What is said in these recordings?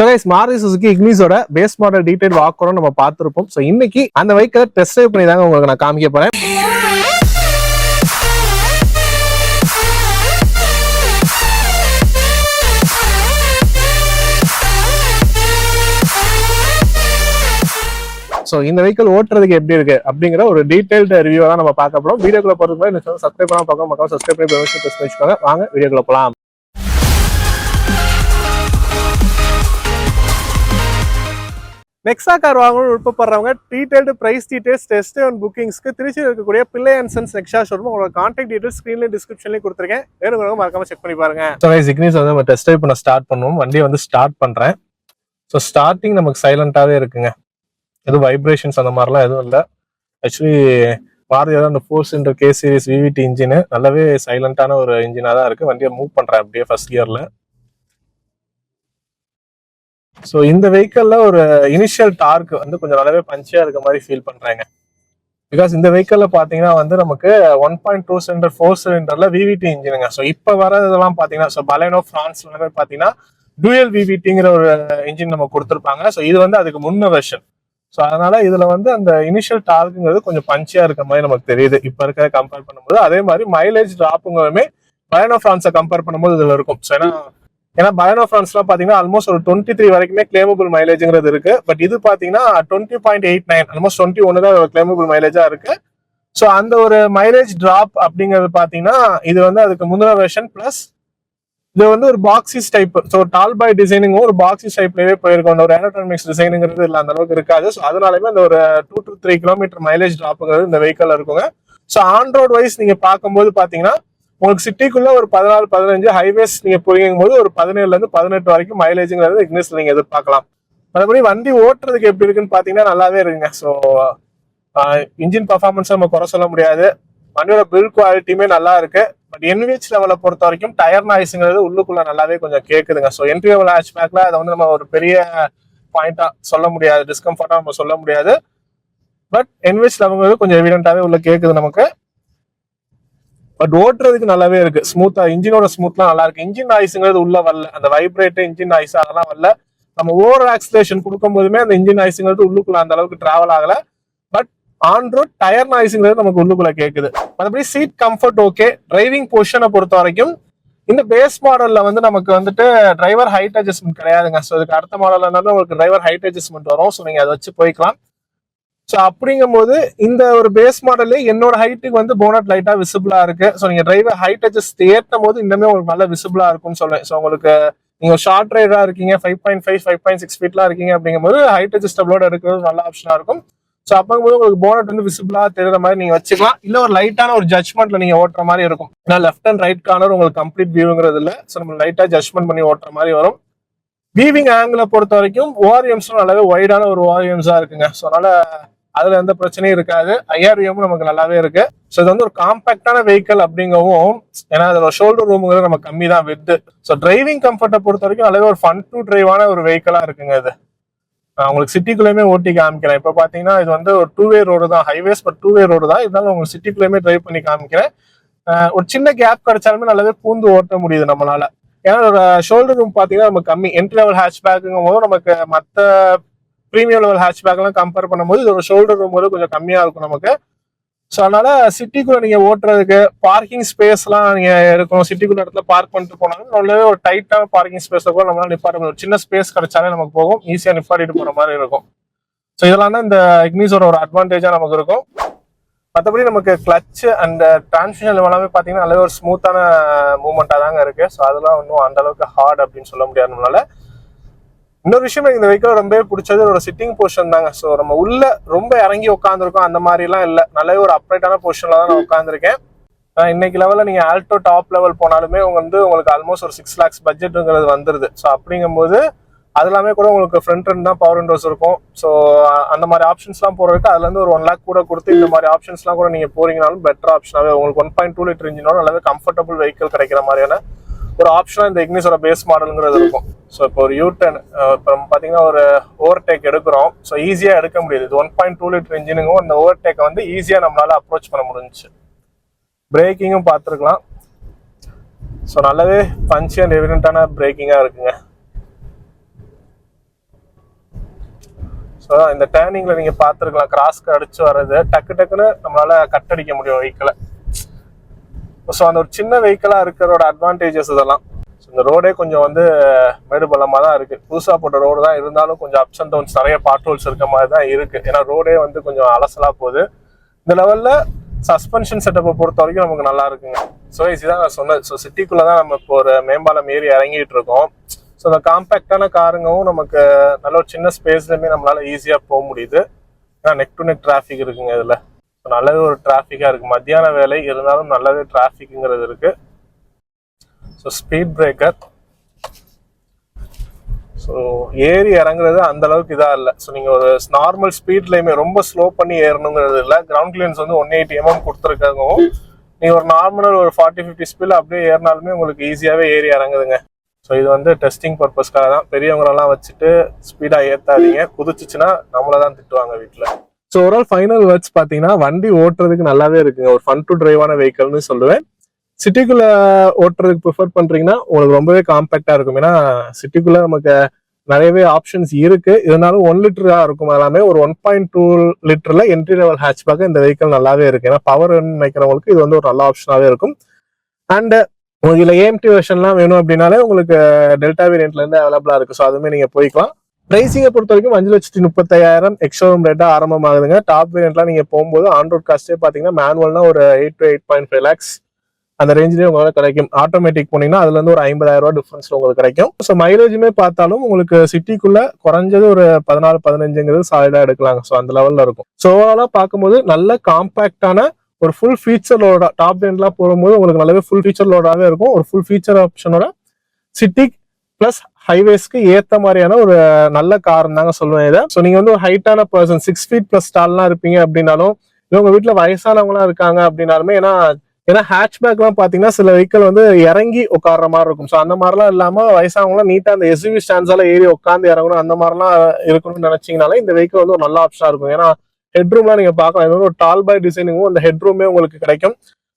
So guys, Maruti Suzuki Ignis-ஓட base model detail வாக்குறோம் நம்ம பார்த்திருப்போம். ஸோ இன்னைக்கு அந்த வெஹிக்கிளை டெஸ்ட் ட்ரைவ் பண்ணி தாங்க உங்களுக்கு நான் காமிக்க போறேன். ஸோ இந்த வெஹிக்கிள் ஓட்டுறதுக்கு எப்படி இருக்கு அப்படிங்கிற ஒரு டீடைல்டு ரிவ்யூ தான் நம்ம பார்க்க போறோம். வீடியோக்குள்ள போறதுக்கு முன்னாடி இந்த சப்ஸ்கிரைப் பண்ணாம பார்க்க மக்கள் சப்ஸ்கிரைப் பண்ணி பெல் பிரஸ் பண்ணிக்கோங்க. வாங்க வீடியோக்குள்ள போலாம். நெக்ஸா கார் வாங்கணும்னு விருப்பப்படுறவங்க detailed price details test and புக்கிங்ஸ்க்கு திருச்சியில் இருக்கக்கூடிய Pillai and sons Nexa showroom உங்களோட கான்டாக்ட் டீடைல்ஸ் ஸ்க்ரீன்லேயும் டிஸ்கிரிப்ஷன்லேயும் கொடுத்துருக்கேன். வேணுங்கிறவங்க மறக்காம செக் பண்ணி பாருங்க. ஸோ இக்னிஸ் வந்து நம்ம டெஸ்ட் ட்ரைவ் பண்ண ஸ்டார்ட் பண்ணுவோம். வண்டியை வந்து ஸ்டார்ட் பண்றேன். ஸோ ஸ்டார்டிங் நமக்கு சைலண்டாவே இருக்குங்க. எதுவும் வைப்ரேஷன்ஸ் அந்த மாதிரிலாம் எதுவும் இல்லை. ஆக்சுவலி மாருதியோட அந்த 4 சிலிண்டர் கே சீரிஸ் விவிடி இன்ஜின் நல்லாவே சைலண்டான ஒரு இன்ஜினாக தான் இருக்கு. வண்டியை மூவ் பண்றேன் அப்படியே ஃபர்ஸ்ட் கியர்ல. ஸோ இந்த வெஹிக்கிள்ல ஒரு இனிஷியல் டார்க் வந்து கொஞ்சம் நல்லாவே பஞ்சியா இருக்க மாதிரி ஃபீல் பண்றாங்க. பிகாஸ் இந்த வெஹிக்கிள்ல பாத்தீங்கன்னா வந்து நமக்கு 1.2 சிலிண்டர் 4 சிலிண்டர்ல விவிடி இன்ஜினுங்க. ஸோ இப்போ வரதெல்லாம் பாத்தீங்கன்னா ஸோ பலேனோ பிரான்ஸ் எல்லாமே பாத்தீங்கன்னா டூயல் விவிடிங்கிற ஒரு இன்ஜின் நம்ம கொடுத்துருப்பாங்க. ஸோ இது வந்து அதுக்கு முன்ன வெர்ஷன். ஸோ அதனால இதுல வந்து அந்த இனிஷியல் டார்க்குங்கிறது கொஞ்சம் பஞ்சியா இருக்க மாதிரி நமக்கு தெரியுது இப்ப இருக்க கம்பேர் பண்ணும்போது. அதே மாதிரி மைலேஜ் டிராப்புங்களுமே பலேனோ பிரான்ஸை கம்பேர் பண்ணும்போது இதுல இருக்கும். ஸோ ஏன்னா பலேனோ பிரான்ஸ்லாம் பாத்தீங்கன்னா ஆல்மோஸ்ட் ஒரு 23 வரைக்குமே கிளைமபிள் மைலேஜ்ங்கிறது இருக்கு. பட் இது பாத்தீங்கன்னா 20.89 ஆல்மோஸ்ட் 21 தான் கிளைமபிள் மைலேஜா இருக்கு. ஸோ அந்த ஒரு மைலேஜ் டிராப் அப்படிங்கிறது பாத்தீங்கன்னா இது வந்து அதுக்கு முந்தின வெர்ஷன் பிளஸ் இது வந்து ஒரு பாக்ஸிஸ் டைப். ஸோ டால் பாய் டிசைனிங்கும் ஒரு பாக்ஸிஸ் டைப்லயே போயிருக்கும். அந்த ஒரு ஏரோடைனமிக்ஸ் டிசைனுங்கிறது இல்லை அந்த அளவுக்கு இருக்காது. ஸோ அதனாலுமே அந்த ஒரு 2 to 3 கிலோமீட்டர் மைலேஜ் டிராப்புங்கிறது இந்த வெஹிக்கிள் இருக்குங்க. ஸோ ஆன் ரோட் வைஸ் நீங்க பார்க்கும்போது பாத்தீங்கன்னா உங்களுக்கு சிட்டிக்குள்ள ஒரு 14-15 ஹைவேஸ் நீங்க போகும் போது ஒரு 17ல இருந்து 18 வரைக்கும் மைலேஜ்ங்கிறது இக்னிஸ்ல நீங்க எதிர்பார்க்கலாம். மற்றபடி வண்டி ஓட்டுறதுக்கு எப்படி இருக்குன்னு பாத்தீங்கன்னா நல்லாவே இருக்குங்க. ஸோ இன்ஜின் பர்ஃபார்மன்ஸ் நம்ம குறை சொல்ல முடியாது. வண்டியோட பில்ட் குவாலிட்டியுமே நல்லா இருக்கு. பட் என்விஹெச் லெவலை பொறுத்த வரைக்கும் டயர் நாய்ஸ்ங்கிறது உள்ளுக்குள்ள நல்லாவே கொஞ்சம் கேக்குதுங்க. ஸோ என்ட்ரி லெவல் ஹேட்ச்பேக்ல அதை வந்து நம்ம ஒரு பெரிய பாயிண்டா சொல்ல முடியாது, டிஸ்கம்ஃபர்ட்டா நம்ம சொல்ல முடியாது. பட் என்விஹெச் லெவல்ங்கிறது கொஞ்சம் எவிடென்ட்டாவே உள்ள கேக்குது நமக்கு. பட் ஓட்டுறதுக்கு நல்லாவே இருக்கு. ஸ்மூத்தா இன்ஜினோட ஸ்மூத்லாம் நல்லா இருக்கு. இன்ஜின் நாய்ஸ்ங்கிறது உள்ள வரல. அந்த வைப்ரேட் இன்ஜின் நாய்ஸ் அதெல்லாம் வரல. நம்ம ஓவர் ஆக்சிலேஷன் கொடுக்கும் போதுமே அந்த இன்ஜின் நாய்ஸ்ங்கிறது உள்ளுக்குள்ள அந்த அளவுக்கு டிராவல் ஆகல. பட் ஆன் ரோட் டயர் நாய்ஸ்ங்கிறது நமக்கு உள்ளுக்குள்ள கேக்குது. மற்றபடி சீட் கம்ஃபர்ட் ஓகே. டிரைவிங் பொசிஷனை பொறுத்த வரைக்கும் இந்த பேஸ் மாடல்ல வந்து நமக்கு வந்துட்டு டிரைவர் ஹைட் அட்ஜஸ்ட்மெண்ட் கிடையாதுங்க. ஸோ இதுக்கு அடுத்த மாடல்ல உங்களுக்கு டிரைவர் ஹைட் அட்ஜஸ்ட்மெண்ட் வரும். ஸோ நீங்க அதை வச்சு போய்க்கலாம். ஸோ அப்படிங்கும் போது இந்த ஒரு பேஸ் மாடல்ல என்னோட ஹைட்டுக்கு வந்து போனட் லைட்டா விசிபிளா இருக்கு. ஸோ நீங்க டிரைவர் ஹைட் அட்ஜஸ்ட் ஏற்றும் போது இன்னுமே உங்களுக்கு நல்ல விசிபிளா இருக்கும்னு சொல்லுவேன். ஸோ உங்களுக்கு நீங்க ஷார்ட் ரைடரா இருக்கீங்க 5.5 5.6 ஃபீட்லாம் இருக்கீங்க அப்படிங்கும்போது ஹைட் அட்ஜஸ்டபிளோட எடுக்கிறது நல்ல ஆப்ஷனா இருக்கும். ஸோ அப்பங்கும்போது உங்களுக்கு போனட் வந்து விசிபிளா தெரியுற மாதிரி நீங்க வச்சுக்கலாம். இல்ல ஒரு லைட்டான ஒரு ஜட்மெண்ட்ல நீங்க ஓட்டுற மாதிரி இருக்கும். ஏன்னா லெஃப்ட் அண்ட் ரைட் கார்னர் உங்களுக்கு கம்ப்ளீட் வியூங்கிறது இல்லை. ஸோ நம்ம லைட்டா ஜட்மெண்ட் பண்ணி ஓட்டுற மாதிரி வரும். வீவிங் ஆங்கிளை பொறுத்த வரைக்கும் ஓஆர்எம்ஸ் நல்லாவே வைடான ஒரு ஓஆர்எம்ஸா இருக்குங்க. ஸோ அதனால அதுல எந்த பிரச்சனையும் இருக்காது. ஐஆர்விஎம் நமக்கு நல்லாவே இருக்கு. ஸோ இது வந்து ஒரு காம்பாக்டான வெஹிக்கிள் அப்படிங்கவும் ஏன்னா அதோட ஷோல்டர் ரூமுங்கிறது நம்ம கம்மி தான் வித்து. ஸோ டிரைவிங் கம்ஃபர்ட்டை பொறுத்த வரைக்கும் நல்லாவே ஒரு ஃபன் டு டிரைவான ஒரு வெஹிக்கிளா இருக்குங்க. இது உங்களுக்கு சிட்டிக்குள்ளேயுமே ஓட்டி காமிக்கிறேன். இப்போ பாத்தீங்கன்னா இது வந்து ஒரு 2-வே ரோடு தான், ஹைவேஸ் பட் 2-வே ரோடு தான். இருந்தாலும் உங்களுக்கு சிட்டிக்குள்ளேயுமே டிரைவ் பண்ணி காமிக்கிறேன். ஒரு சின்ன கேப் கிடைச்சாலுமே நல்லாவே பூந்து ஓட்ட முடியுது நம்மளால. ஏன்னா ஒரு ஷோல்டர் ரூம் பாத்தீங்கன்னா நம்ம கம்மி. என்ட்ரி லெவல் ஹேட்ச்பேக்குங்கும் போது நமக்கு மற்ற ப்ரீமியம் லெவல் ஹேட்ச்பேக்லாம் கம்பேர் பண்ணும்போது இதோட ஷோல்டர் ரூம் வந்து கொஞ்சம் கம்மியா இருக்கும் நமக்கு. ஸோ அதனால சிட்டிக்குள்ள நீங்க ஓட்டுறதுக்கு பார்க்கிங் ஸ்பேஸ்லாம் நீங்க இருக்கணும். சிட்டிக்குள்ள இடத்துல பார்க் பண்ணிட்டு போனாலும் நல்லாவே ஒரு டைட்டான பார்க்கிங் ஸ்பேஸ்ல கூட நம்மளால நிப்பாட்ட முடியும். சின்ன ஸ்பேஸ் கிடைச்சாலே நமக்கு போகும், ஈஸியா நிப்பாட்டிட்டு போற மாதிரி இருக்கும். ஸோ இதெல்லாம் தான் இந்த இக்னிஸோட ஒரு அட்வான்டேஜா நமக்கு இருக்கும். மற்றபடி நமக்கு கிளச் அண்ட் டிரான்ஸ்மிஷன் எல்லாமே பாத்தீங்கன்னா நல்லாவே ஒரு ஸ்மூத்தான மூவ்மெண்டா தாங்க இருக்கு. ஸோ அதெல்லாம் ஒன்றும் அந்த அளவுக்கு ஹார்ட் அப்படின்னு சொல்ல முடியாது நம்மளால. இன்னொரு விஷயம் இந்த வெஹிக்கிள் ரொம்பவே பிடிச்சது ஒரு சிட்டிங் பொசிஷன் தாங்க. ஸோ நம்ம உள்ள ரொம்ப இறங்கி உட்காந்துருக்கோம் அந்த மாதிரி எல்லாம் இல்லை. நல்லாவே ஒரு அப்ரைட்டான பொசிஷன்ல தான் நான் உட்காந்துருக்கேன். இன்னைக்கு லெவலில் நீங்க ஆல்டோ டாப் லெவல் போனாலுமே உங்களுக்கு ஆல்மோஸ்ட் ஒரு 6 lakhs பட்ஜெட்டுங்கிறது வந்துருது. ஸோ அப்படிங்கும்போது அது எல்லாமே கூட உங்களுக்கு ஃப்ரண்ட் ரெண்ட் தான் பவர் விண்டோஸ் இருக்கும். ஸோ அந்த மாதிரி ஆப்ஷன்ஸ்லாம் போறதுக்கு அதுல இருந்து ஒரு 1 lakh கூட கொடுத்து இந்த மாதிரி ஆப்ஷன்ஸ்லாம் கூட நீங்க போறீங்கனாலும் பெட்டர் ஆப்ஷனாவே உங்களுக்கு 1.2 லிட்டர் இன்ஜினோட நல்லாவே கம்ஃபர்டபுள் வெஹிக்கிள் கிடைக்கிற மாதிரியான ஒரு ஆப்ஷனா இந்த இக்னிஸோட பேஸ் மாடலுங்கிறது இருக்கும். ஸோ இப்போ ஒரு யூ-டர்ன் இப்போ பாத்தீங்கன்னா ஒரு ஓவர்டேக் எடுக்கிறோம். ஸோ ஈஸியா எடுக்க முடியுது. இது 1.2 லிட்டர் இன்ஜினுங்கும் அந்த ஓவர்டேக்கை வந்து ஈஸியா நம்மளால அப்ரோச் பண்ண முடிஞ்சிச்சு. பிரேக்கிங்கும் பார்த்துருக்கலாம். ஸோ நல்லாவே பஞ்சி அண்ட் எவிடென்ட்டான பிரேக்கிங்கா இருக்குங்க. ஸோ இந்த டேர்னிங்ல நீங்க பார்த்துருக்கலாம், கிராஸ்க்கு அடிச்சு வர்றது டக்கு டக்குன்னு நம்மளால கட் அடிக்க முடியும் வெஹிக்கிளை. ஸோ அந்த ஒரு சின்ன வெஹிக்கிளா இருக்கிறதோட அட்வான்டேஜஸ் இதெல்லாம். இந்த ரோடே கொஞ்சம் வந்து மேடு பள்ளமா தான் இருக்கு. புதுசா போட்ட ரோடு தான் இருந்தாலும் கொஞ்சம் அப்ஸ் அண்ட் டவுன்ஸ், நிறைய பாட் ஹோல்ஸ் இருக்க மாதிரி தான் இருக்கு. ஏன்னா ரோடே வந்து கொஞ்சம் அலசலா போகுது. இந்த லெவல்ல சஸ்பென்ஷன் செட்டப்பை பொறுத்த வரைக்கும் நமக்கு நல்லா இருக்குங்க. ஸோ இதுதான் நான் சொன்னது. ஸோ சிட்டிக்குள்ள தான் நம்ம இப்போ ஒரு மேம்பாலம் ஏறி இறங்கிட்டு இருக்கோம். ஸோ இந்த காம்பேக்டான காருங்கவும் நமக்கு நல்ல ஒரு சின்ன ஸ்பேஸ்லயுமே நம்மளால ஈஸியா போக முடியுது. ஏன்னா நெக் டு நெக் டிராஃபிக் இருக்குங்க இதுல. நல்லாவே ஒரு டிராஃபிக்கா இருக்கு. மத்தியான வேலை இருந்தாலும் நல்லாவே டிராஃபிக்ங்கிறது இருக்கு. ஸோ ஸ்பீட் பிரேக்கர், ஸோ ஏறி இறங்குறது அந்த அளவுக்கு இதாக இல்லை. ஸோ நீங்கள் ஒரு நார்மல் ஸ்பீட்லையுமே ரொம்ப ஸ்லோ பண்ணி ஏறணுங்கிறது இல்லை. கிரவுண்ட் கிளியரன்ஸ் வந்து 180 mm கொடுத்துருக்காகவும் நீங்கள் ஒரு நார்மலாக ஒரு 40-50 ஸ்பீடில் அப்படியே ஏறினாலுமே உங்களுக்கு ஈஸியாகவே ஏறி இறங்குதுங்க. ஸோ இது வந்து டெஸ்டிங் பர்பஸ்க்காக தான். பெரியவங்களெல்லாம் வச்சுட்டு ஸ்பீடாக ஏற்றாதீங்க, குதிச்சுச்சுன்னா நம்மளை தான் திட்டுவாங்க வீட்டில். ஸோ ஓவரால் ஃபைனல் வேர்ட்ஸ் பார்த்தீங்கன்னா வண்டி ஓட்டுறதுக்கு நல்லாவே இருக்குங்க. ஒரு ஃபன் டு டிரைவான வெஹிக்கல்னு சொல்லுவேன். சிட்டிக்குள்ள ஓட்டுறதுக்கு ப்ரிஃபர் பண்றீங்கன்னா உங்களுக்கு ரொம்பவே காம்பேக்டா இருக்கும். ஏன்னா சிட்டிக்குள்ள நமக்கு நிறையவே ஆப்ஷன்ஸ் இருக்கு. இருந்தாலும் 1 லிட்டரா இருக்கும் எல்லாமே. ஒரு 1.2 லிட்டர்ல என்ட்ரி லெவல் ஹேட்ச்பேக் இந்த வெஹிக்கல் நல்லாவே இருக்கு. ஏன்னா பவர் நினைக்கிறவங்களுக்கு இது வந்து ஒரு நல்ல ஆப்ஷனாவே இருக்கும். அண்ட் உங்களுக்கு இதுல ஏஎம்டி வெர்ஷன்லாம் வேணும் அப்படின்னாலே உங்களுக்கு டெல்டா வேரியன்ட்ல இருந்து அவைலபிளா இருக்கு. ஸோ அதுவுமே நீங்க போய்க்கலாம். பிரைசிங்கை பொறுத்த வரைக்கும் 5,35,000 எக்ஸ்ஷோரூம் ரேட்டா ஆரம்பமாகுதுங்க. டாப் வேரியன்ட்லாம் நீங்க போகும்போது ஆன் ரோட் காஸ்டே பாத்தீங்கன்னா மேனுவல்னா ஒரு 8 to 8.5 lakhs அந்த ரேஞ்சிலே உங்களுக்கு கிடைக்கும். ஆட்டோமேட்டிக் போனீங்கன்னா அதுல இருந்து ஒரு 50,000 ரூபாய் டிஃபரன்ஸ்ல உங்களுக்கு கிடைக்கும். ஸோ மைலேஜுமே பார்த்தாலும் உங்களுக்கு சிட்டிக்குள்ள குறைஞ்சது ஒரு 14-15 சாலிடா எடுக்கலாங்க. ஸோ அந்த லெவல்ல இருக்கும். ஸோ ஓவராலா பார்க்கும்போது நல்ல காம்பாக்டான ஒரு ஃபுல் ஃபீச்சர் லோடா டாப் எண்ட்லாம் போகும்போது உங்களுக்கு நல்லாவே ஃபுல் ஃபீச்சர் லோடாவே இருக்கும். ஒரு ஃபுல் ஃபீச்சர் ஆப்ஷனோட சிட்டி பிளஸ் ஹைவேஸ்க்கு ஏத்த மாதிரியான ஒரு நல்ல கார் தாங்க சொல்லுவேன் இதை. ஸோ நீங்க வந்து ஒரு ஹைட்டான பர்சன் 6 feet பிளஸ் டால்லாம் இருப்பீங்க அப்படின்னாலும், இல்லை உங்க வீட்டுல வயசானவங்களாம் இருக்காங்க அப்படின்னாலுமே, ஏன்னா ஹேட்ச்பேக்லாம் பாத்தீங்கன்னா சில வெஹிக்கிள் வந்து இறங்கி உட்கார்ற மாதிரி இருக்கும். ஸோ அந்த மாதிரிலாம் இல்லாம வயசானவங்களாம் நீட்டா அந்த எஸ்யூவி ஸ்டாண்ட்ஸால ஏறி உட்காந்து இறங்கணும் அந்த மாதிரிலாம் இருக்கணும்னு நினைச்சீங்கனாலே இந்த வெஹிக்கிள் வந்து ஒரு நல்ல ஆப்ஷனா இருக்கும். ஏன்னா ஹெட்ரூம்லாம் நீங்க பார்க்கலாம். இது வந்து ஒரு டால் பாய் டிசைனிங்கும் அந்த ஹெட்ரூமே உங்களுக்கு கிடைக்கும்.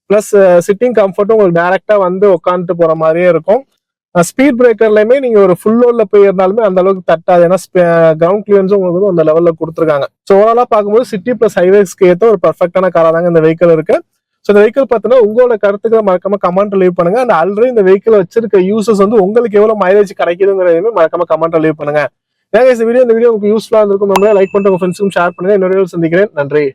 பிளஸ் சிட்டிங் கம்ஃபர்ட்டும் உங்களுக்கு டைரக்டா வந்து உட்காந்துட்டு போற மாதிரியே இருக்கும். ஸ்பீட் பிரேக்கர்லயுமே நீங்க ஒரு ஃபுல் லோட்ல போய் இருந்தாலுமே அந்த அளவுக்கு தட்டாது. ஏன்னா கிரவுண்ட் கிளியரன்ஸும் உங்களுக்கு வந்து அந்த லெவல்ல கொடுத்துருக்காங்க. ஸோ ஓவராலா பார்க்கும்போது சிட்டி பிளஸ் ஹைவேஸ்க்கு ஏற்ற ஒரு பர்ஃபெக்டான காரா தாங்க இந்த வெஹிக்கிள் இருக்கு. ஸோ இந்த வெஹிக்கிள் பார்த்தீங்கன்னா உங்களோட கருத்துக்களை மறக்காம கமெண்ட் லீவ் பண்ணுங்க. அந்த ஆல்ரெடி இந்த வெஹிக்கிள் வச்சிருக்க யூசர்ஸ் வந்து உங்களுக்கு எவ்வளவு மைலேஜ் கிடைக்குதுங்கிறதையுமே மறக்காம கமெண்ட் லீவ் பண்ணுங்க. இந்த வீடியோ உங்களுக்கு யூஸ்ஃபுல்லா இருந்திருக்கும். லைக் பண்ணிட்டு உங்க ஃப்ரெண்ட்ஸுக்கும் ஷேர் பண்ணுங்க. இன்னொரு சந்திக்கிறேன். நன்றி.